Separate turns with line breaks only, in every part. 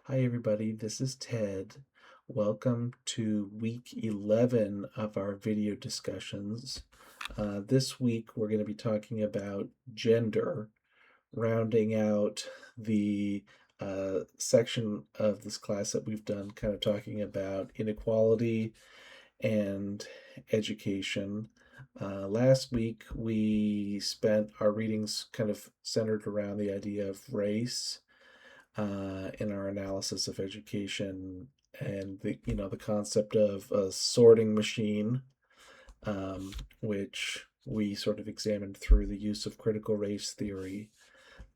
Hi, everybody. This is Ted. Welcome to week 11 of our video discussions. This week, we're going to be talking about gender, rounding out the section of this class that we've done, kind of talking about inequality and education. Last week, we spent our readings kind of centered around the idea of race in our analysis of education and the concept of a sorting machine, which we sort of examined through the use of critical race theory.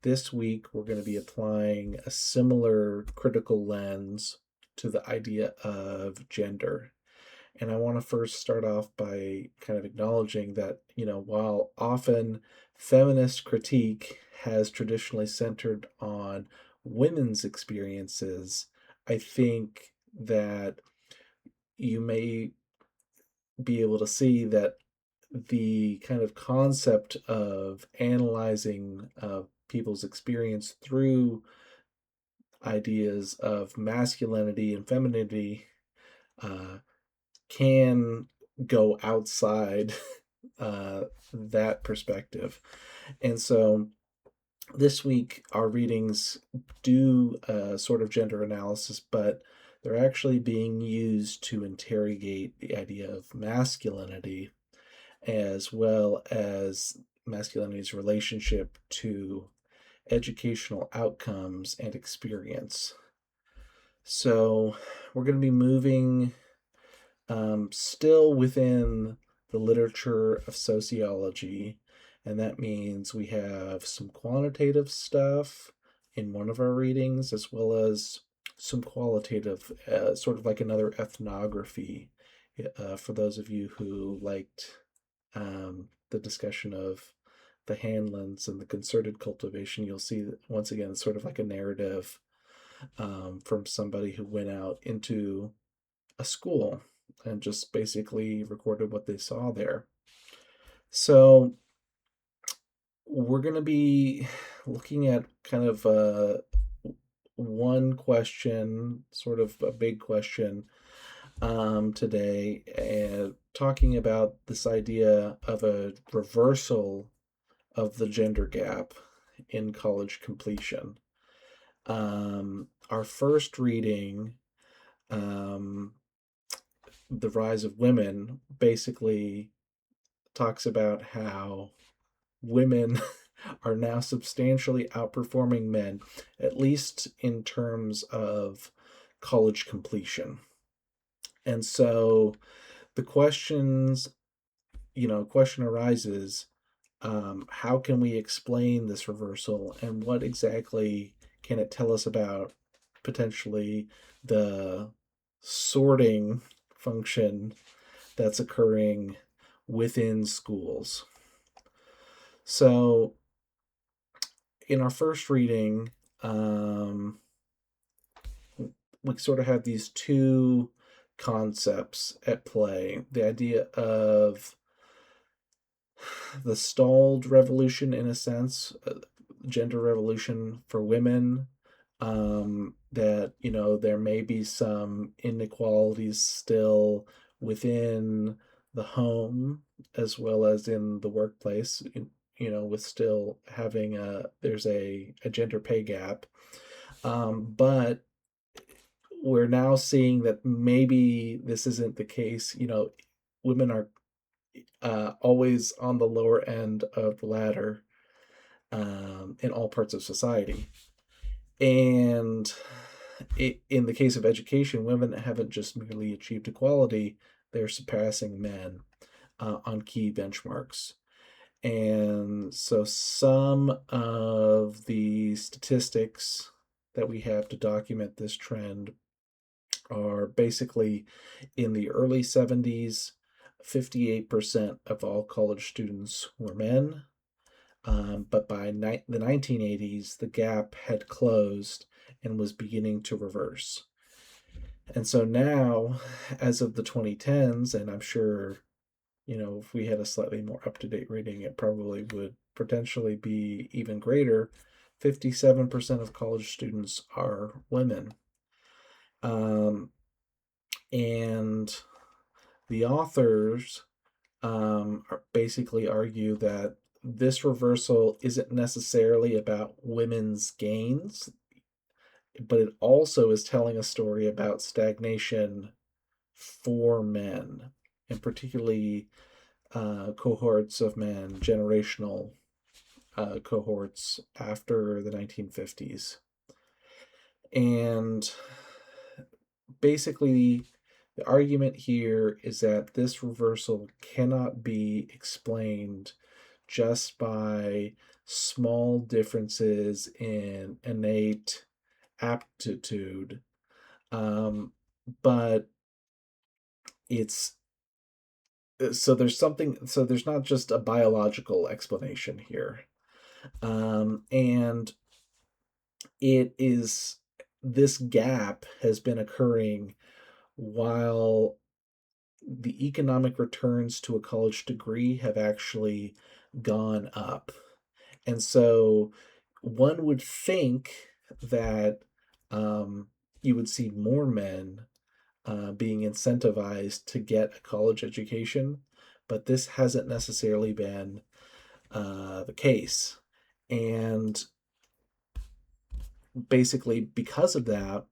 This week, we're going to be applying a similar critical lens to the idea of gender. And I want to first start off by kind of acknowledging that, while often feminist critique has traditionally centered on women's experiences, I think that you may be able to see that the kind of concept of analyzing people's experience through ideas of masculinity and femininity uh, can go outside that perspective. And so this week, our readings do sort of gender analysis, but they're actually being used to interrogate the idea of masculinity as well as masculinity's relationship to educational outcomes and experience. So we're going to be moving still within the literature of sociology, and that means we have some quantitative stuff in one of our readings, as well as some qualitative, sort of like another ethnography. For those of you who liked the discussion of the Hanlons and the concerted cultivation, you'll see that once again, it's sort of like a narrative from somebody who went out into a school and just basically recorded what they saw there. So we're going to be looking at kind of one question, sort of a big question today, and talking about this idea of a reversal of the gender gap in college completion. Our first reading, The Rise of Women, basically talks about how women are now substantially outperforming men, at least in terms of college completion. And so the question arises, how can we explain this reversal and what exactly can it tell us about potentially the sorting function that's occurring within schools? So, in our first reading, we sort of have these two concepts at play: the idea of the stalled revolution, in a sense, gender revolution for women. That there may be some inequalities still within the home as well as in the workplace, with still having there's a gender pay gap. But we're now seeing that maybe this isn't the case. Women are always on the lower end of the ladder in all parts of society. And in the case of education, women haven't just merely achieved equality, they're surpassing men on key benchmarks. And so some of the statistics that we have to document this trend are basically in the early 70s, 58% of all college students were men. But by the 1980s, the gap had closed and was beginning to reverse. And so now, as of the 2010s, and I'm sure, if we had a slightly more up to date rating, it probably would potentially be even greater. 57% of college students are women. Um, and the authors basically argue that this reversal isn't necessarily about women's gains, but it also is telling a story about stagnation for men, and particularly cohorts of men, generational cohorts after the 1950s. And basically, the argument here is that this reversal cannot be explained just by small differences in innate aptitude, but it's so there's not just a biological explanation here, and it is this gap has been occurring while the economic returns to a college degree have actually gone up. And so one would think that um, you would see more men being incentivized to get a college education, but this hasn't necessarily been the case. And basically, because of that,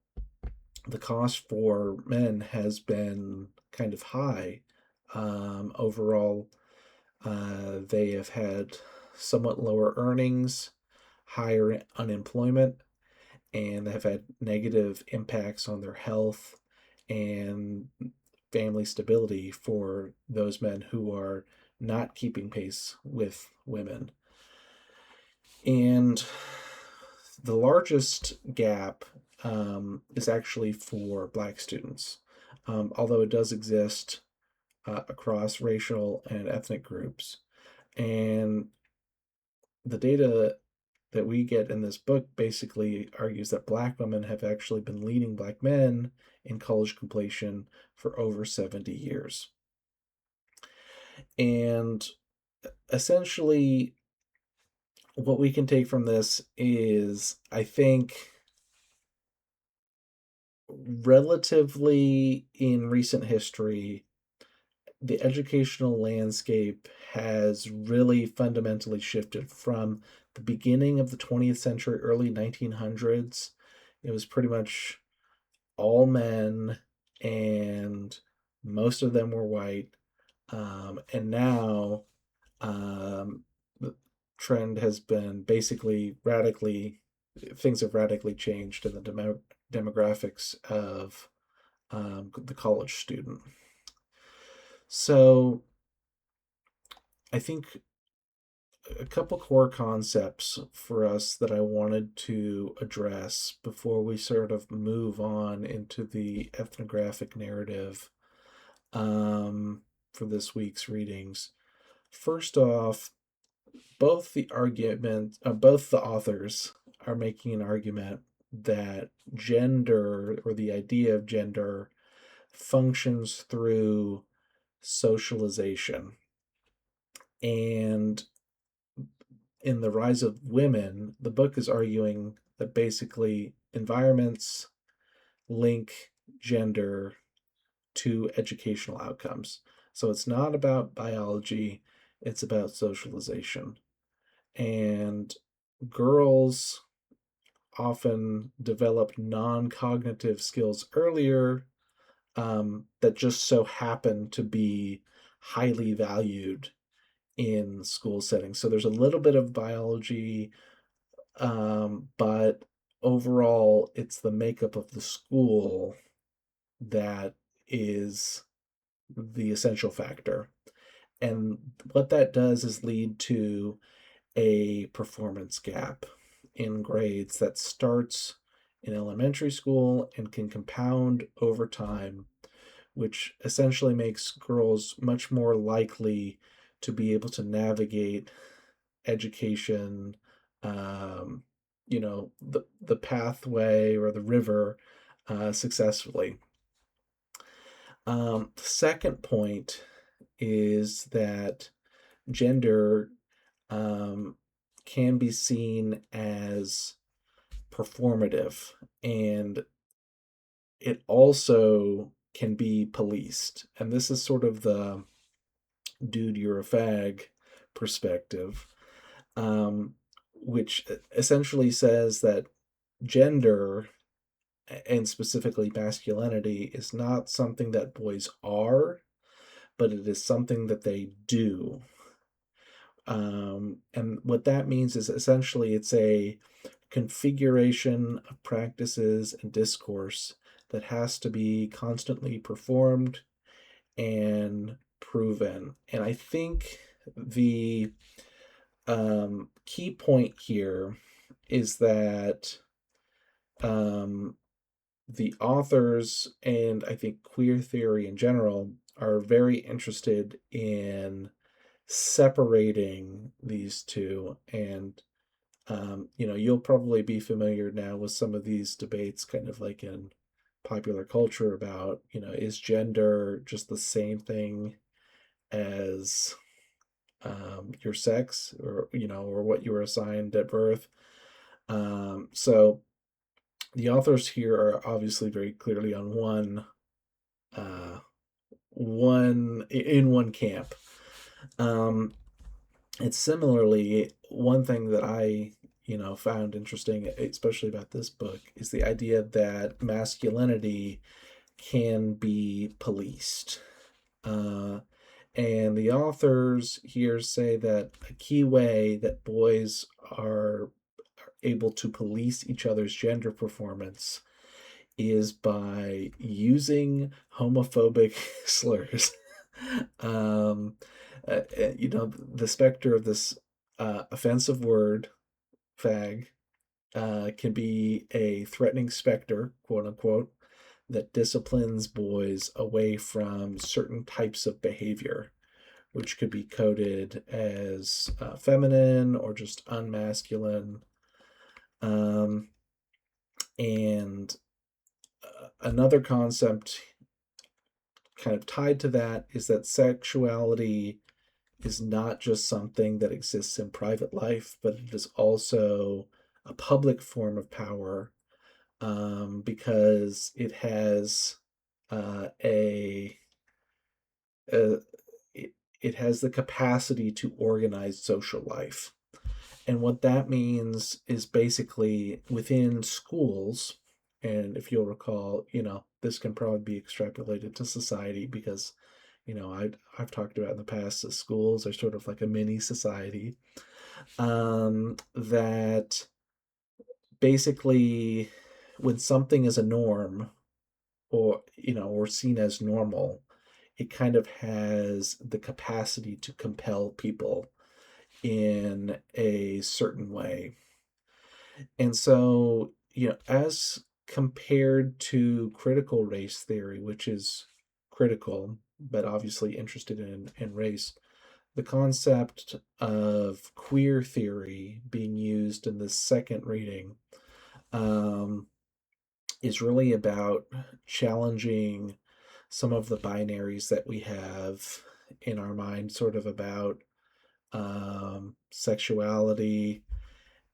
the cost for men has been kind of high. Overall, they have had somewhat lower earnings, higher unemployment, and have had negative impacts on their health and family stability for those men who are not keeping pace with women. And the largest gap is actually for Black students, although it does exist across racial and ethnic groups. And the data that we get in this book basically argues that Black women have actually been leading Black men in college completion for over 70 years. And essentially, what we can take from this is, I think, relatively in recent history, the educational landscape has really fundamentally shifted from the beginning of the 20th century, early 1900s. It was pretty much all men, and most of them were white. And now the trend has been basically radically, things have radically changed in the demographics of the college student. So I think a couple core concepts for us that I wanted to address before we sort of move on into the ethnographic narrative for this week's readings. First off, both the authors are making an argument that gender, or the idea of gender, functions through socialization. And in The Rise of Women, the book is arguing that basically environments link gender to educational outcomes. So it's not about biology, it's about socialization. And girls often develop non cognitive skills earlier that just so happen to be highly valued in school settings. So there's a little bit of biology, but overall, it's the makeup of the school that is the essential factor. And what that does is lead to a performance gap in grades that starts in elementary school and can compound over time, which essentially makes girls much more likely to be able to navigate education, um, the pathway or the river successfully. The second point is that gender can be seen as performative, and it also can be policed. And this is sort of the dude, you're a fag perspective, um, which essentially says that gender, and specifically masculinity, is not something that boys are, but it is something that they do. And what that means is essentially it's a configuration of practices and discourse that has to be constantly performed and proven. And I think the key point here is that um, the authors, and I think queer theory in general, are very interested in separating these two. And you'll probably be familiar now with some of these debates, kind of like in popular culture, about, is gender just the same thing as your sex, or what you were assigned at birth. So the authors here are obviously very clearly on uh, one camp. Um, and similarly, one thing that I found interesting, especially about this book, is the idea that masculinity can be policed. Uh, and the authors here say that a key way that boys are able to police each other's gender performance is by using homophobic slurs. um, the specter of this offensive word, fag, can be a threatening specter, quote unquote, that disciplines boys away from certain types of behavior, which could be coded as feminine or just unmasculine. Um, and another concept kind of tied to that is that sexuality is not just something that exists in private life, but it is also a public form of power, because it has a uh, it has the capacity to organize social life. And what that means is basically within schools, and if you'll recall, this can probably be extrapolated to society because, I've talked about in the past that schools are sort of like a mini society. That basically, when something is a norm, or seen as normal, it kind of has the capacity to compel people in a certain way. And so, as compared to critical race theory, which is critical, but obviously interested in race, the concept of queer theory being used in this second reading um, is really about challenging some of the binaries that we have in our mind, sort of about sexuality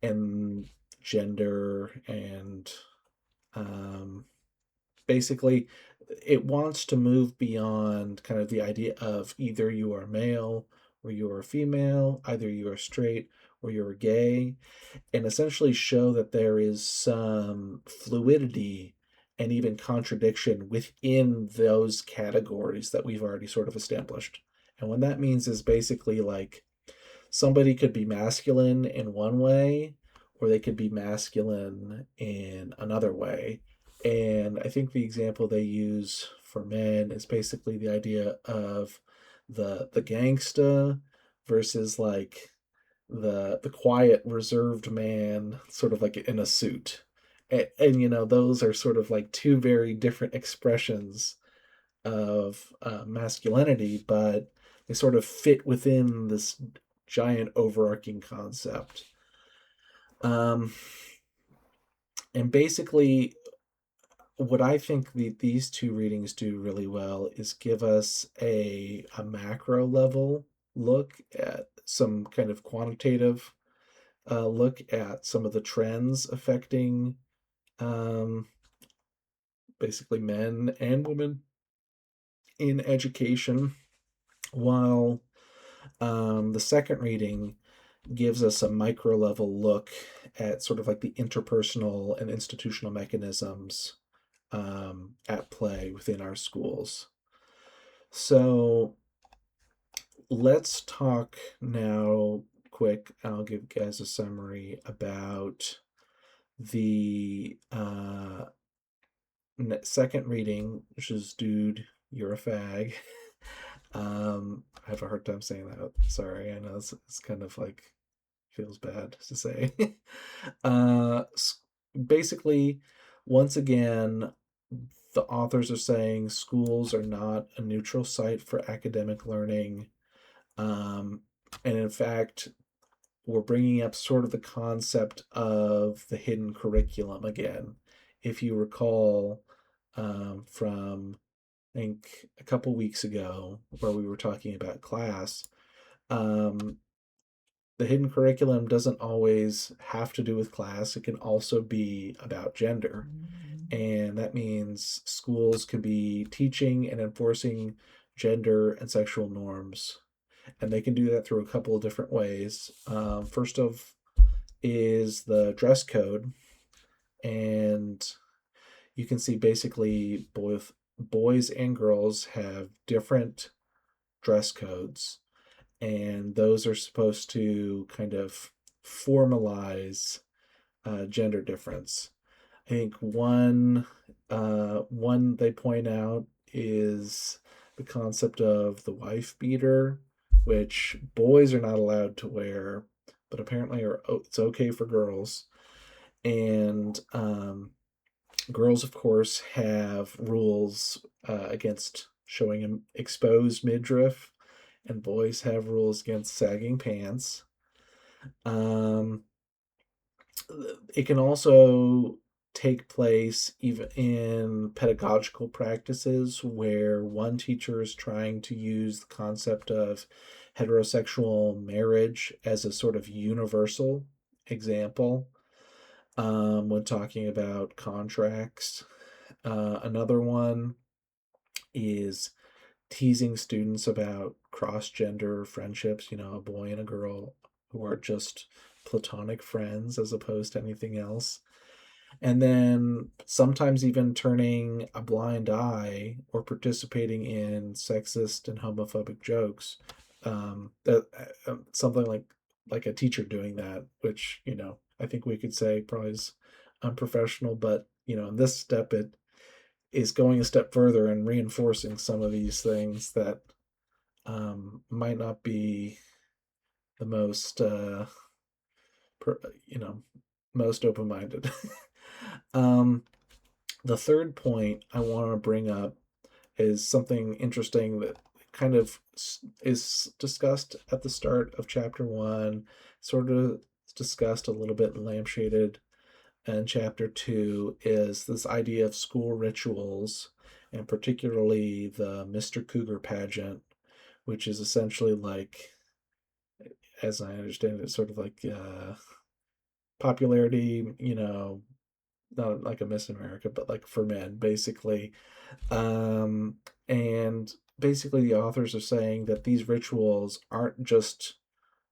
and gender, and um, basically it wants to move beyond kind of the idea of either you are male or you are female, either you are straight or you're gay, and essentially show that there is some fluidity and even contradiction within those categories that we've already sort of established. And what that means is basically like somebody could be masculine in one way, or they could be masculine in another way. And I think the example they use for men is basically the idea of the gangsta versus like the quiet reserved man, sort of like in a suit. And those are sort of like two very different expressions of masculinity, but they sort of fit within this giant overarching concept. Um, and basically, what I think these two readings do really well is give us a macro level look at some kind of quantitative look at some of the trends affecting um, basically men and women in education, while the second reading gives us a micro level look at sort of like the interpersonal and institutional mechanisms at play within our schools. So let's talk now quick. I'll give you guys a summary about the second reading, which is Dude, You're a Fag. I have a hard time saying that. Sorry, I know it's kind of like feels bad to say. uh, Basically, once again, the authors are saying schools are not a neutral site for academic learning. And in fact, we're bringing up sort of the concept of the hidden curriculum again. If you recall from, I think, a couple weeks ago, where we were talking about class, um, the hidden curriculum doesn't always have to do with class. It can also be about gender. And that means schools can be teaching and enforcing gender and sexual norms. And they can do that through a couple of different ways. First of is the dress code. And you can see basically both boys and girls have different dress codes, and those are supposed to kind of formalize gender difference. I think one they point out is the concept of the wife beater, which boys are not allowed to wear, but apparently it's okay for girls. And girls, of course, have rules against showing an exposed midriff, and boys have rules against sagging pants. Um, it can also take place even in pedagogical practices where one teacher is trying to use the concept of heterosexual marriage as a sort of universal example when talking about contracts. Another one is teasing students about cross gender friendships, a boy and a girl who are just platonic friends as opposed to anything else. And then sometimes even turning a blind eye or participating in sexist and homophobic jokes. Something like a teacher doing that, which I think we could say probably is unprofessional, but in this step it is going a step further and reinforcing some of these things that might not be the most per, you know most open-minded. um, the third point I want to bring up is something interesting that kind of is discussed at the start of chapter 1, sort of discussed a little bit in Lampshaded, and chapter 2 is this idea of school rituals, and particularly the Mr. Cougar pageant, which is essentially like, as I understand it, sort of like popularity, not like a Miss America, but like for men, basically. Um, and basically, the authors are saying that these rituals aren't just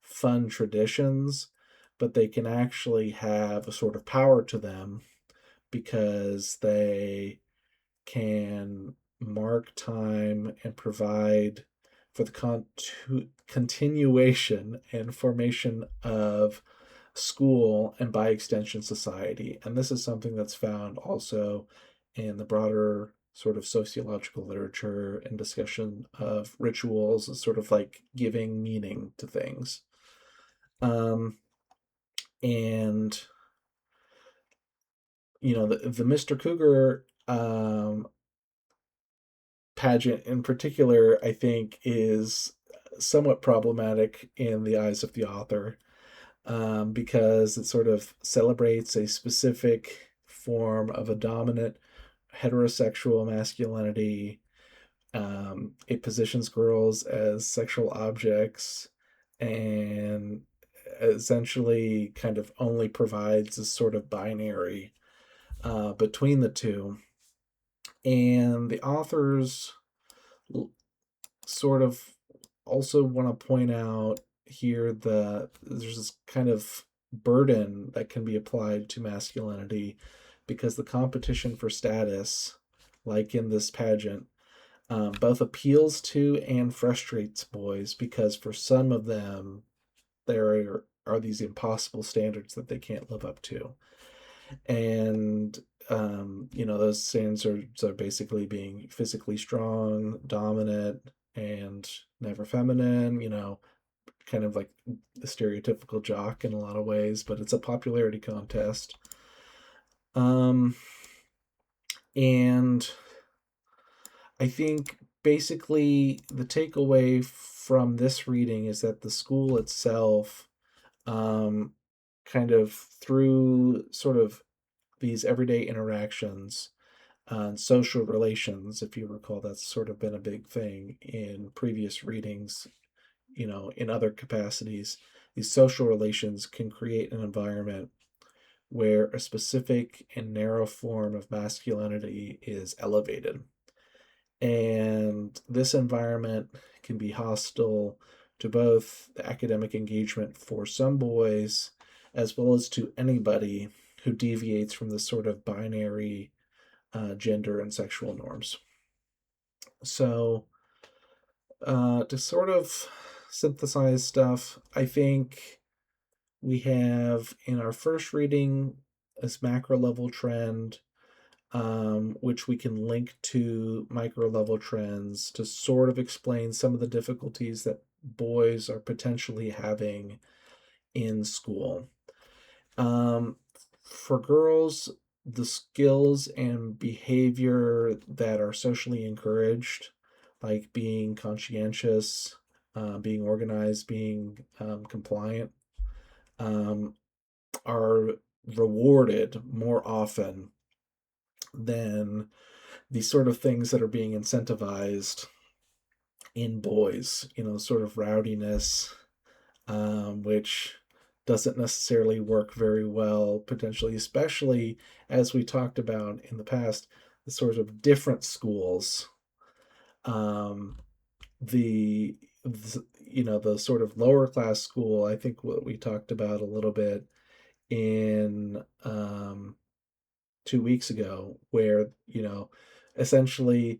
fun traditions, but they can actually have a sort of power to them because they can mark time and provide for the continuation and formation of school and by extension society. And this is something that's found also in the broader sort of sociological literature and discussion of rituals as sort of like giving meaning to things. And the Mr. Cougar pageant in particular, I think, is somewhat problematic in the eyes of the author, because it sort of celebrates a specific form of a dominant heterosexual masculinity. It positions girls as sexual objects and essentially kind of only provides a sort of binary between the two. And the authors sort of also want to point out here that there's this kind of burden that can be applied to masculinity because the competition for status, like in this pageant, both appeals to and frustrates boys because for some of them, there are these impossible standards that they can't live up to. And those standards are basically being physically strong, dominant, and never feminine, kind of like the stereotypical jock in a lot of ways, but it's a popularity contest. And I think basically the takeaway from this reading is that the school itself, kind of through sort of these everyday interactions and social relations, if you recall, that's sort of been a big thing in previous readings, in other capacities. These social relations can create an environment where a specific and narrow form of masculinity is elevated. And this environment can be hostile to both the academic engagement for some boys as well as to anybody who deviates from this sort of binary gender and sexual norms. So, to sort of synthesize stuff, I think we have in our first reading this macro level trend, which we can link to micro level trends to sort of explain some of the difficulties that boys are potentially having in school. For girls, the skills and behavior that are socially encouraged, like being conscientious, being organized, being compliant, um, are rewarded more often than the sort of things that are being incentivized in boys, sort of rowdiness, which doesn't necessarily work very well, potentially, especially as we talked about in the past, the sort of different schools. Um, the sort of lower class school, I think what we talked about a little bit in 2 weeks ago, where, essentially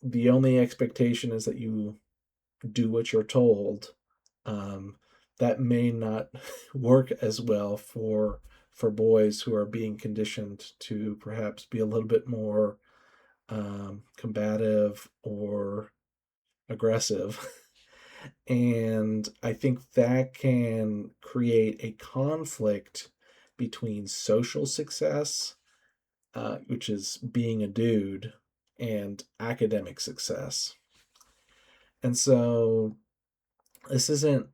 the only expectation is that you do what you're told. um, that may not work as well for boys who are being conditioned to perhaps be a little bit more combative or aggressive. And I think that can create a conflict between social success, which is being a dude, and academic success. And so this isn't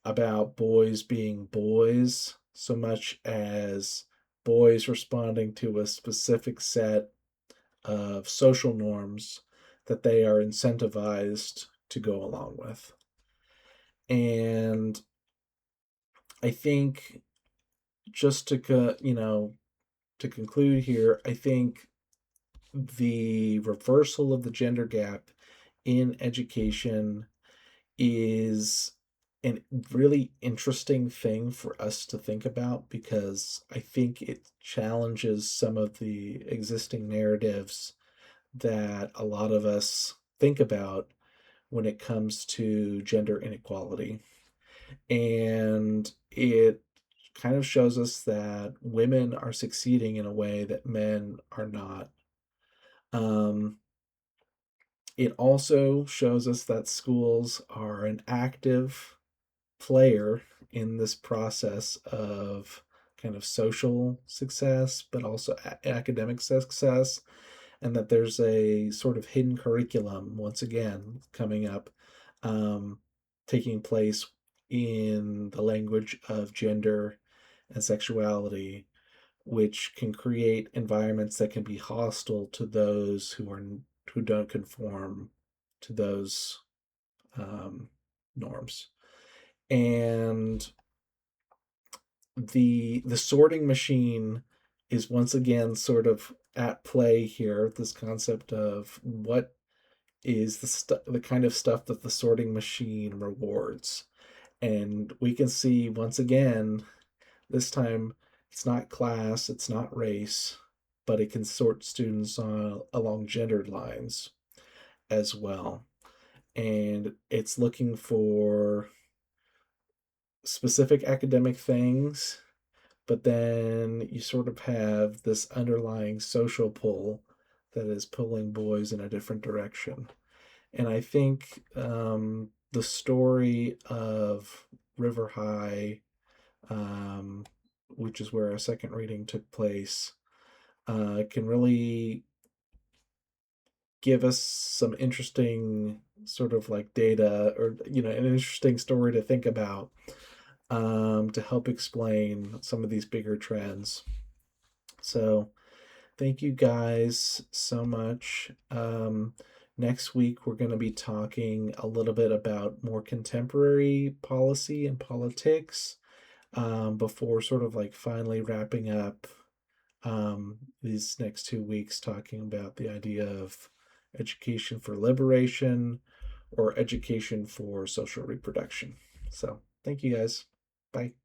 about boys being boys so much as boys responding to a specific set of social norms that they are incentivized to go along with. And I think just to conclude here, I think the reversal of the gender gap in education is a really interesting thing for us to think about because I think it challenges some of the existing narratives that a lot of us think about when it comes to gender inequality. And it kind of shows us that women are succeeding in a way that men are not. Um, it also shows us that schools are an active player in this process of kind of social success, but also academic success, and that there's a sort of hidden curriculum, once again, coming up, um, taking place in the language of gender and sexuality, which can create environments that can be hostile to those who don't conform to those um, norms. And the sorting machine is once again sort of at play here, this concept of what is the kind of stuff that the sorting machine rewards. And we can see once again, this time it's not class, it's not race, but it can sort students along gendered lines as well. And it's looking for specific academic things, but then you sort of have this underlying social pull that is pulling boys in a different direction. And I think the story of River High, um, which is where our second reading took place, can really give us some interesting sort of like data, or an interesting story to think about, to help explain some of these bigger trends. So thank you guys so much. Next week we're going to be talking a little bit about more contemporary policy and politics, before sort of like finally wrapping up these next 2 weeks talking about the idea of education for liberation or education for social reproduction. So thank you guys. Bye.